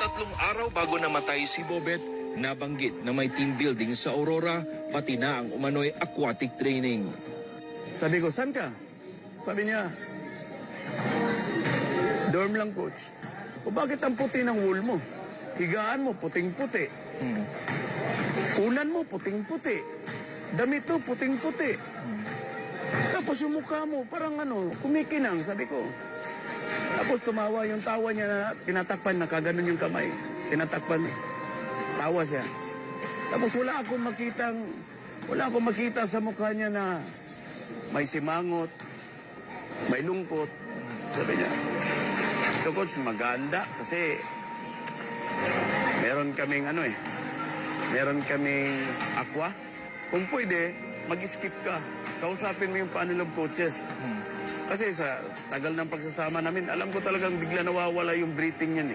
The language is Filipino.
3 araw bago namatay si Bobet, nabanggit na may team building sa Aurora, pati na ang umano'y aquatic training. Sabi ko, saan ka? Sabi niya, dorm lang, coach. O bakit ang puti ng wool mo? Higaan mo, puting-puti. Unan mo, puting-puti. Damit mo, puting-puti. Tapos yung mukha mo, parang kumikinang, sabi ko. Tapos tumawa yung tawa niya na tinatakpan, nakaganon yung kamay. Tinatakpan, tawa siya. Tapos wala akong makita sa mukha niya na may simangot, may lungkot. Sabi niya, ito coach, maganda kasi meron kaming meron kaming aqua. Kung pwede, mag-skip ka. Kausapin mo yung panel of coaches. Kasi sa tagal ng pagsasama namin, alam ko talagang bigla nawawala yung breathing niyan